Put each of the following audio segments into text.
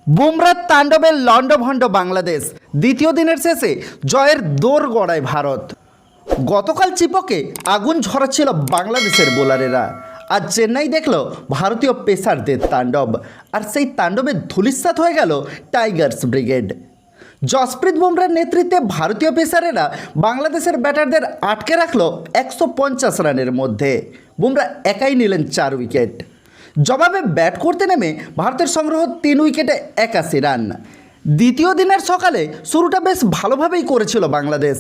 বুমরার তাণ্ডবে লণ্ডভণ্ড বাংলাদেশ। দ্বিতীয় দিনের শেষে জয়ের দৌড় গড়ায় ভারত। গতকাল চিপকে আগুন ঝরাচ্ছিল বাংলাদেশের বোলারেরা। আজ চেন্নাই দেখল ভারতীয় পেসারদের তাণ্ডব, আর সেই তাণ্ডবে ধূলিসাৎ হয়ে গেল টাইগার্স ব্রিগেড। জসপ্রীত বুমরার নেতৃত্বে ভারতীয় পেসারেরা বাংলাদেশের ব্যাটারদের আটকে রাখল 150 রানের মধ্যে। বুমরা একাই নিলেন 4 উইকেট। জবাবে ব্যাট করতে নেমে ভারতের সংগ্রহ 3 উইকেটে 81 রান। দ্বিতীয় দিনের সকালে শুরুটা বেশ ভালোভাবেই করেছিল বাংলাদেশ।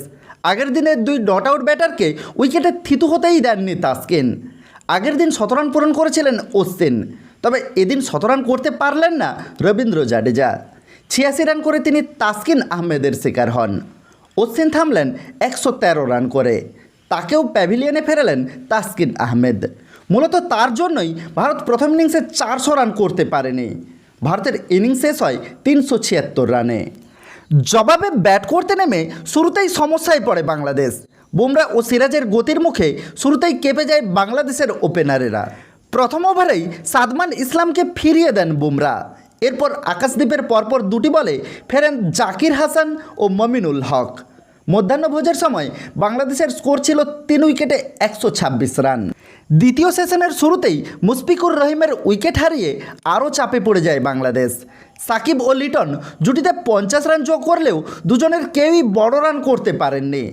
আগের দিনে 2 নট আউট ব্যাটারকে উইকেটে থিতু হতেই দেননি তাসকিন। আগের দিন 17 রান পূরণ করেছিলেন অশ্বিন, তবে এদিন 17 রান করতে পারলেন না রবীন্দ্র জাডেজা। 86 রান করে তিনি তাসকিন আহমেদের শিকার হন। অশ্বিন থামলেন 113 রান করে, তাকেও প্যাভিলিয়নে ফেরালেন তাসকিন আহমেদ। মূলত তার জন্যই ভারত প্রথম ইনিংসে 400 রান করতে পারেনি। ভারতের ইনিংস শেষ হয় 376 রানে। জবাবে ব্যাট করতে নেমে শুরুতেই সমস্যায় পড়ে বাংলাদেশ। বুমরা ও সিরাজের গতির মুখে শুরুতেই কেঁপে যায় বাংলাদেশের ওপেনারেরা। প্রথম ওভারেই সাদমান ইসলামকে ফিরিয়ে দেন বুমরা। এরপর আকাশদ্বীপের পরপর 2টি বলে ফেরেন জাকির হাসান ও মমিনুল হক। মধ্যাহ্নভোজের সময় বাংলাদেশের স্কোর ছিল 3 উইকেটে 126 রান। দ্বিতীয় সেশনের শুরুতেই মুশফিকুর রহিমের উইকেট হারিয়ে আরও চাপে পড়ে যায় বাংলাদেশ। সাকিব ও লিটন জুটিতে 50 রান যোগ করলেও দুজনের কেউই বড় রান করতে পারেননি।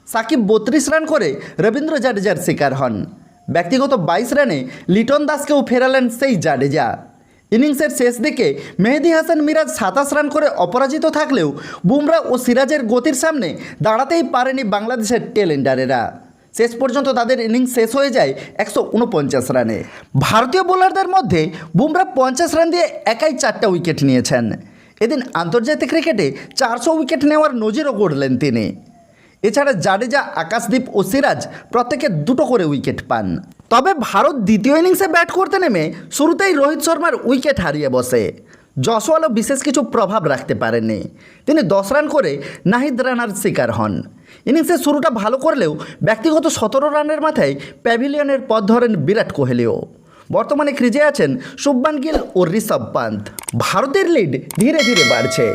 সাকিব 32 রান করে রবীন্দ্র জাডেজার শিকার হন। ব্যক্তিগত 22 রানে লিটন দাসকেও ফেরালেন সেই জাডেজা। ইনিংসের শেষ দিকে মেহেদী হাসান মিরাজ 27 রান করে অপরাজিত থাকলেও বুমরা ও সিরাজের গতির সামনে দাঁড়াতেই পারেনি বাংলাদেশের টেলেন্ডারেরা। শেষ পর্যন্ত তাদের ইনিংস শেষ হয়ে যায় 149 রানে। ভারতীয় বোলারদের মধ্যে বুমরা 50 রান দিয়ে একাই 4টা উইকেট নিয়েছেন। এদিন আন্তর্জাতিক ক্রিকেটে 400 উইকেট নেওয়ার নজিরও গড়লেন তিনি। এছাড়া জাডেজা, আকাশদ্বীপ ও সিরাজ প্রত্যেকে 2টো করে উইকেট পান। তবে ভারত দ্বিতীয় ইনিংসে ব্যাট করতে নেমে শুরুতেই রোহিত শর্মার উইকেট হারিয়ে বসে। জসওয়ালও বিশেষ কিছু প্রভাব রাখতে পারেননি। তিনি 10 রান করে নাহিদ রানার শিকার হন। ইনিংসের শুরুটা ভালো করলেও ব্যক্তিগত 17 রানের মাথায় প্যাভিলিয়নের পথ ধরেন বিরাট কোহলিও। বর্তমানে ক্রিজে আছেন শুভমান গিল ও ঋষভ পান্ত। ভারতের লিড ধীরে ধীরে বাড়ছে।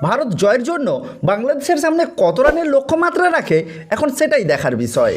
ভারত জয়ের জন্য বাংলাদেশের সামনে কত রানের লক্ষ্যমাত্রা রাখে এখন সেটাই দেখার বিষয়।